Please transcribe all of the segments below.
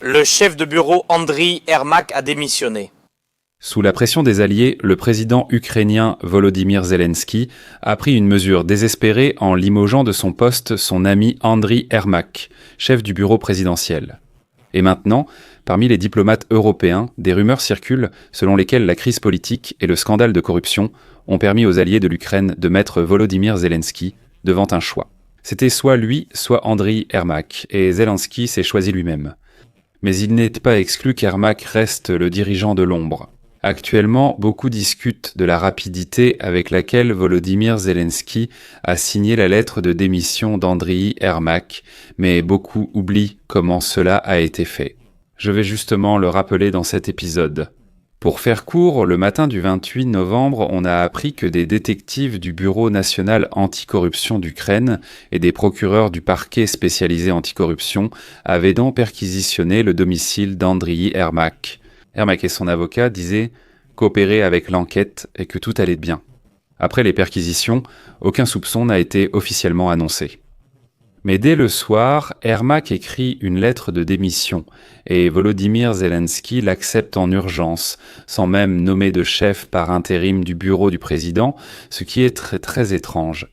Le chef de bureau Andriy Yermak a démissionné. Sous la pression des Alliés, le président ukrainien Volodymyr Zelensky a pris une mesure désespérée en limogeant de son poste son ami Andriy Yermak, chef du bureau présidentiel. Et maintenant, parmi les diplomates européens, des rumeurs circulent selon lesquelles la crise politique et le scandale de corruption ont permis aux alliés de l'Ukraine de mettre Volodymyr Zelensky devant un choix. C'était soit lui, soit Andriy Yermak, et Zelensky s'est choisi lui-même. Mais il n'est pas exclu qu'Yermak reste le dirigeant de l'ombre. Actuellement, beaucoup discutent de la rapidité avec laquelle Volodymyr Zelensky a signé la lettre de démission d'Andriy Yermak, mais beaucoup oublient comment cela a été fait. Je vais justement le rappeler dans cet épisode. Pour faire court, le matin du 28 novembre, on a appris que des détectives du Bureau national anticorruption d'Ukraine et des procureurs du parquet spécialisé anticorruption avaient donc perquisitionné le domicile d'Andriy Yermak. Yermak et son avocat disaient coopérer avec l'enquête et que tout allait bien. Après les perquisitions, aucun soupçon n'a été officiellement annoncé. Mais dès le soir, Yermak écrit une lettre de démission et Volodymyr Zelensky l'accepte en urgence, sans même nommer de chef par intérim du bureau du président, ce qui est très très étrange.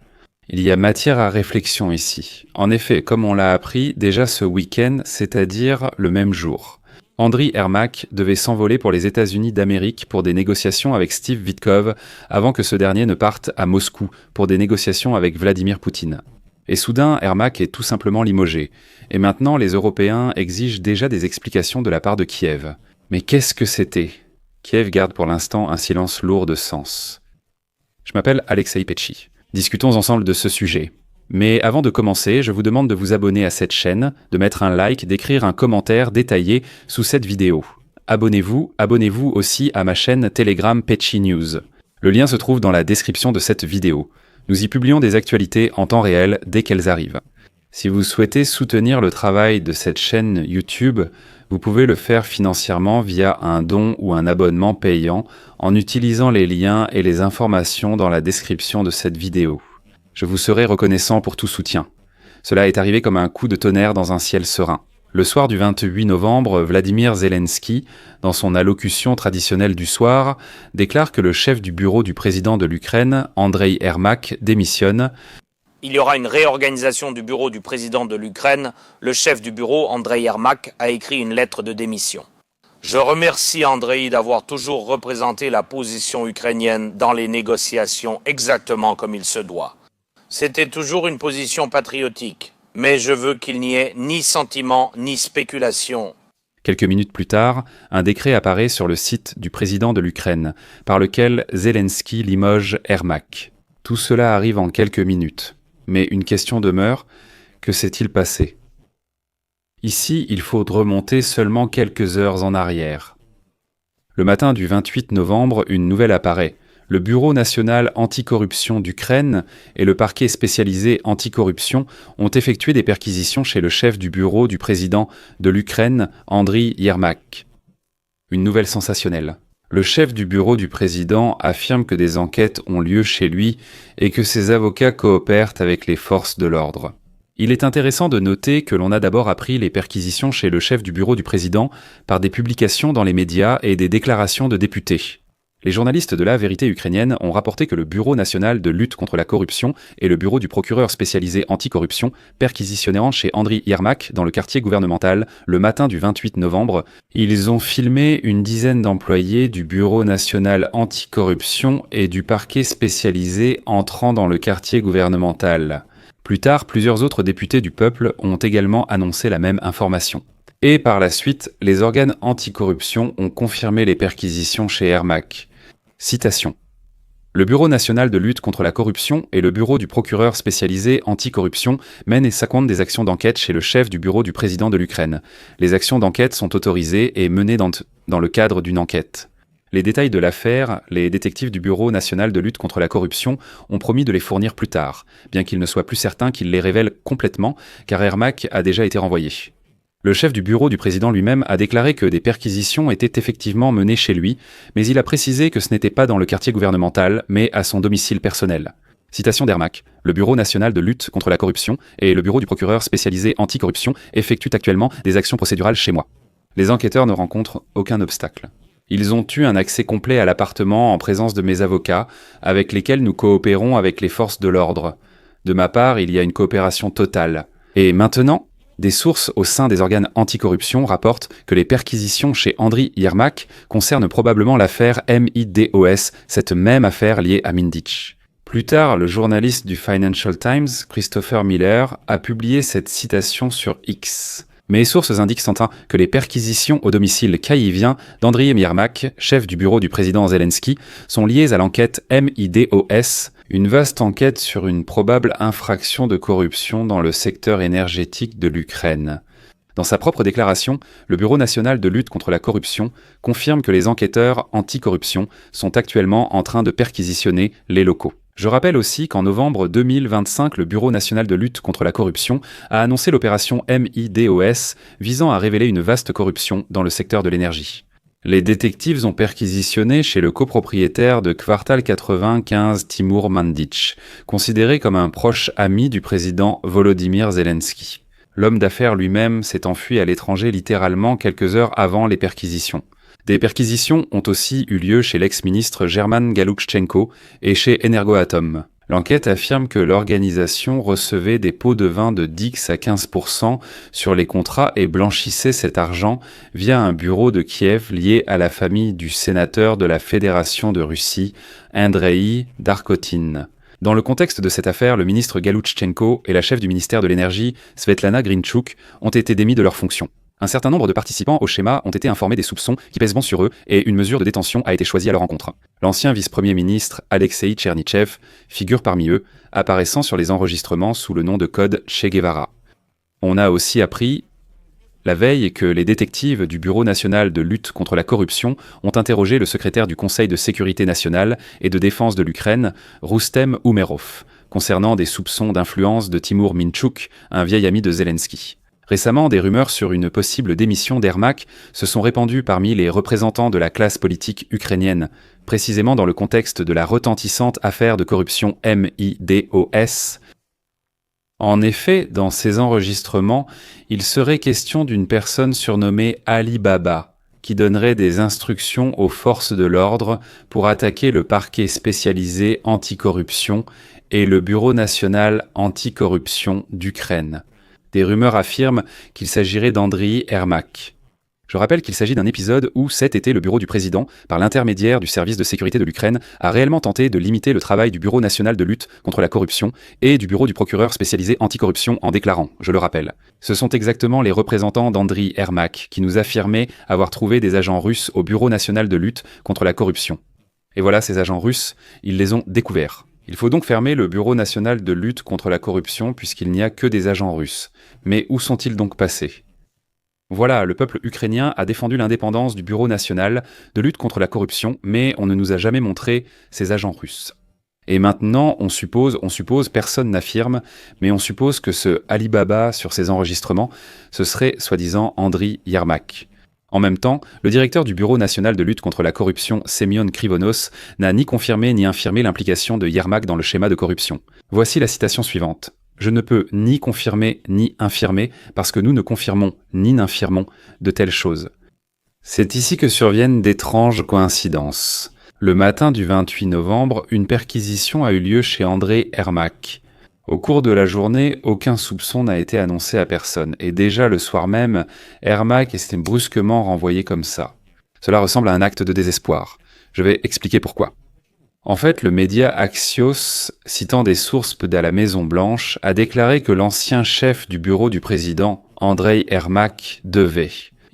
Il y a matière à réflexion ici. En effet, comme on l'a appris déjà ce week-end, c'est-à-dire le même jour. Andriy Yermak devait s'envoler pour les États-Unis d'Amérique pour des négociations avec Steve Witkoff avant que ce dernier ne parte à Moscou pour des négociations avec Vladimir Poutine. Et soudain, Yermak est tout simplement limogé. Et maintenant, les Européens exigent déjà des explications de la part de Kiev. Mais qu'est-ce que c'était ? Kiev garde pour l'instant un silence lourd de sens. Je m'appelle Alexei Petchy. Discutons ensemble de ce sujet. Mais avant de commencer, je vous demande de vous abonner à cette chaîne, de mettre un like, d'écrire un commentaire détaillé sous cette vidéo. Abonnez-vous aussi à ma chaîne Telegram Petchy News. Le lien se trouve dans la description de cette vidéo. Nous y publions des actualités en temps réel dès qu'elles arrivent. Si vous souhaitez soutenir le travail de cette chaîne YouTube, vous pouvez le faire financièrement via un don ou un abonnement payant en utilisant les liens et les informations dans la description de cette vidéo. Je vous serai reconnaissant pour tout soutien. Cela est arrivé comme un coup de tonnerre dans un ciel serein. Le soir du 28 novembre, Vladimir Zelensky, dans son allocution traditionnelle du soir, déclare que le chef du bureau du président de l'Ukraine, Andriy Yermak, démissionne. Il y aura une réorganisation du bureau du président de l'Ukraine. Le chef du bureau, Andriy Yermak, a écrit une lettre de démission. Je remercie Andriy d'avoir toujours représenté la position ukrainienne dans les négociations exactement comme il se doit. C'était toujours une position patriotique, mais je veux qu'il n'y ait ni sentiment ni spéculation. Quelques minutes plus tard, un décret apparaît sur le site du président de l'Ukraine, par lequel Zelensky limoge Yermak. Tout cela arrive en quelques minutes, mais une question demeure, que s'est-il passé ? Ici, il faut remonter seulement quelques heures en arrière. Le matin du 28 novembre, une nouvelle apparaît. Le Bureau national anticorruption d'Ukraine et le parquet spécialisé anticorruption ont effectué des perquisitions chez le chef du bureau du président de l'Ukraine, Andriy Yermak. Une nouvelle sensationnelle. Le chef du bureau du président affirme que des enquêtes ont lieu chez lui et que ses avocats coopèrent avec les forces de l'ordre. Il est intéressant de noter que l'on a d'abord appris les perquisitions chez le chef du bureau du président par des publications dans les médias et des déclarations de députés. Les journalistes de la vérité ukrainienne ont rapporté que le Bureau national de lutte contre la corruption et le bureau du procureur spécialisé anticorruption perquisitionnant chez Andriy Yermak dans le quartier gouvernemental le matin du 28 novembre. Ils ont filmé une dizaine d'employés du Bureau national anticorruption et du parquet spécialisé entrant dans le quartier gouvernemental. Plus tard, plusieurs autres députés du peuple ont également annoncé la même information. Et par la suite, les organes anticorruption ont confirmé les perquisitions chez Yermak. Citation. Le Bureau national de lutte contre la corruption et le bureau du procureur spécialisé anticorruption mènent et secondent des actions d'enquête chez le chef du bureau du président de l'Ukraine. Les actions d'enquête sont autorisées et menées dans le cadre d'une enquête. Les détails de l'affaire, les détectives du Bureau national de lutte contre la corruption ont promis de les fournir plus tard, bien qu'il ne soit plus certain qu'ils les révèlent complètement, car Yermak a déjà été renvoyé. Le chef du bureau du président lui-même a déclaré que des perquisitions étaient effectivement menées chez lui, mais il a précisé que ce n'était pas dans le quartier gouvernemental, mais à son domicile personnel. Citation d'Yermak. Le Bureau national de lutte contre la corruption et le bureau du procureur spécialisé anticorruption effectuent actuellement des actions procédurales chez moi. Les enquêteurs ne rencontrent aucun obstacle. Ils ont eu un accès complet à l'appartement en présence de mes avocats, avec lesquels nous coopérons avec les forces de l'ordre. De ma part, il y a une coopération totale. Et maintenant, des sources au sein des organes anticorruption rapportent que les perquisitions chez Andriy Yermak concernent probablement l'affaire MIDOS, cette même affaire liée à Mindich. Plus tard, le journaliste du Financial Times, Christopher Miller, a publié cette citation sur X. Mes sources indiquent sans doute que les perquisitions au domicile kyievien d'Andriy Yermak, chef du bureau du président Zelensky, sont liées à l'enquête MIDOS, une vaste enquête sur une probable infraction de corruption dans le secteur énergétique de l'Ukraine. Dans sa propre déclaration, le Bureau national de lutte contre la corruption confirme que les enquêteurs anticorruption sont actuellement en train de perquisitionner les locaux. Je rappelle aussi qu'en novembre 2025, le Bureau national de lutte contre la corruption a annoncé l'opération MIDOS visant à révéler une vaste corruption dans le secteur de l'énergie. Les détectives ont perquisitionné chez le copropriétaire de Kvartal 95 Timur Mandich, considéré comme un proche ami du président Volodymyr Zelensky. L'homme d'affaires lui-même s'est enfui à l'étranger littéralement quelques heures avant les perquisitions. Des perquisitions ont aussi eu lieu chez l'ex-ministre German Galushchenko et chez Energoatom. L'enquête affirme que l'organisation recevait des pots de vin de 10 à 15% sur les contrats et blanchissait cet argent via un bureau de Kiev lié à la famille du sénateur de la Fédération de Russie, Andrei Darkotin. Dans le contexte de cette affaire, le ministre Galushchenko et la chef du ministère de l'énergie, Svetlana Grinchuk, ont été démis de leurs fonctions. Un certain nombre de participants au schéma ont été informés des soupçons qui pèsent sur eux et une mesure de détention a été choisie à leur encontre. L'ancien vice-premier ministre Alexei Tchernychev figure parmi eux, apparaissant sur les enregistrements sous le nom de code Che Guevara. On a aussi appris la veille que les détectives du Bureau national de lutte contre la corruption ont interrogé le secrétaire du Conseil de sécurité nationale et de défense de l'Ukraine, Roustem Umerov, concernant des soupçons d'influence de Timur Minchuk, un vieil ami de Zelensky. Récemment, des rumeurs sur une possible démission d'Ermak se sont répandues parmi les représentants de la classe politique ukrainienne, précisément dans le contexte de la retentissante affaire de corruption MIDOS. En effet, dans ces enregistrements, il serait question d'une personne surnommée Ali Baba, qui donnerait des instructions aux forces de l'ordre pour attaquer le parquet spécialisé anticorruption et le Bureau national anticorruption d'Ukraine. Des rumeurs affirment qu'il s'agirait d'Andriy Yermak. Je rappelle qu'il s'agit d'un épisode où cet été le bureau du président, par l'intermédiaire du service de sécurité de l'Ukraine, a réellement tenté de limiter le travail du Bureau national de lutte contre la corruption et du bureau du procureur spécialisé anticorruption en déclarant, je le rappelle, ce sont exactement les représentants d'Andriy Yermak qui nous affirmaient avoir trouvé des agents russes au Bureau national de lutte contre la corruption. Et voilà, ces agents russes, ils les ont découverts. Il faut donc fermer le Bureau national de lutte contre la corruption puisqu'il n'y a que des agents russes. Mais où sont-ils donc passés ? Voilà, le peuple ukrainien a défendu l'indépendance du Bureau national de lutte contre la corruption, mais on ne nous a jamais montré ces agents russes. Et maintenant, on suppose, personne n'affirme, mais on suppose que ce Ali Baba sur ces enregistrements, ce serait soi-disant Andriy Yermak. En même temps, le directeur du Bureau national de lutte contre la corruption, Semyon Krivonos, n'a ni confirmé ni infirmé l'implication de Yermak dans le schéma de corruption. Voici la citation suivante. « Je ne peux ni confirmer ni infirmer parce que nous ne confirmons ni n'infirmons de telles choses. » C'est ici que surviennent d'étranges coïncidences. Le matin du 28 novembre, une perquisition a eu lieu chez Andriy Yermak. Au cours de la journée, aucun soupçon n'a été annoncé à personne, et déjà le soir même, Yermak était brusquement renvoyé comme ça. Cela ressemble à un acte de désespoir. Je vais expliquer pourquoi. En fait, le média Axios, citant des sources de la Maison-Blanche, a déclaré que l'ancien chef du bureau du président, Andriy Yermak,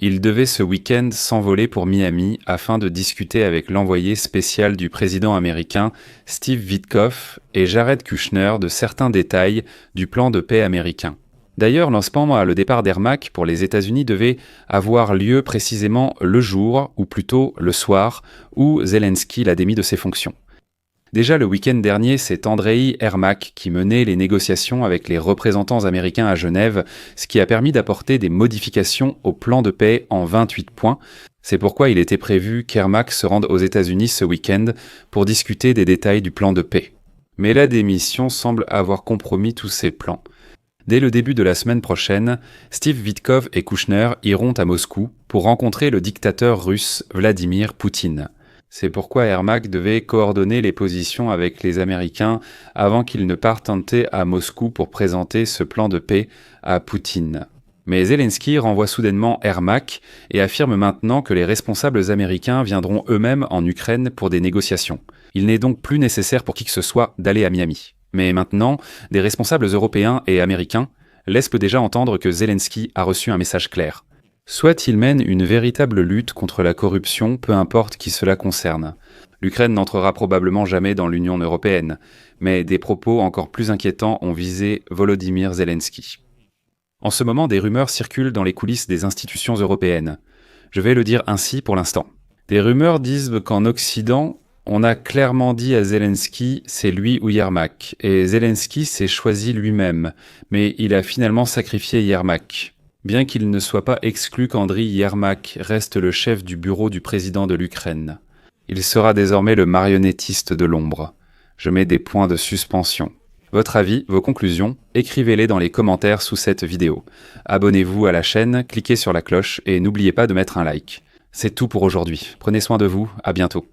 Il devait ce week-end s'envoler pour Miami afin de discuter avec l'envoyé spécial du président américain Steve Witkoff et Jared Kushner de certains détails du plan de paix américain. D'ailleurs, lancement le départ d'Yermak pour les États-Unis devait avoir lieu précisément le jour, ou plutôt le soir, où Zelensky l'a démis de ses fonctions. Déjà le week-end dernier, c'est Andriy Yermak qui menait les négociations avec les représentants américains à Genève, ce qui a permis d'apporter des modifications au plan de paix en 28 points. C'est pourquoi il était prévu qu'Yermak se rende aux États-Unis ce week-end pour discuter des détails du plan de paix. Mais la démission semble avoir compromis tous ces plans. Dès le début de la semaine prochaine, Steve Witkoff et Kouchner iront à Moscou pour rencontrer le dictateur russe Vladimir Poutine. C'est pourquoi Yermak devait coordonner les positions avec les Américains avant qu'ils ne partent tenter à Moscou pour présenter ce plan de paix à Poutine. Mais Zelensky renvoie soudainement Yermak et affirme maintenant que les responsables américains viendront eux-mêmes en Ukraine pour des négociations. Il n'est donc plus nécessaire pour qui que ce soit d'aller à Miami. Mais maintenant, des responsables européens et américains laissent déjà entendre que Zelensky a reçu un message clair. Soit il mène une véritable lutte contre la corruption, peu importe qui cela concerne. L'Ukraine n'entrera probablement jamais dans l'Union européenne, mais des propos encore plus inquiétants ont visé Volodymyr Zelensky. En ce moment, des rumeurs circulent dans les coulisses des institutions européennes. Je vais le dire ainsi pour l'instant. Des rumeurs disent qu'en Occident, on a clairement dit à Zelensky « c'est lui ou Yermak », et Zelensky s'est choisi lui-même, mais il a finalement sacrifié Yermak. Bien qu'il ne soit pas exclu qu'Andriy Yermak reste le chef du bureau du président de l'Ukraine. Il sera désormais le marionnettiste de l'ombre. Je mets des points de suspension. Votre avis, vos conclusions, écrivez-les dans les commentaires sous cette vidéo. Abonnez-vous à la chaîne, cliquez sur la cloche et n'oubliez pas de mettre un like. C'est tout pour aujourd'hui. Prenez soin de vous, à bientôt.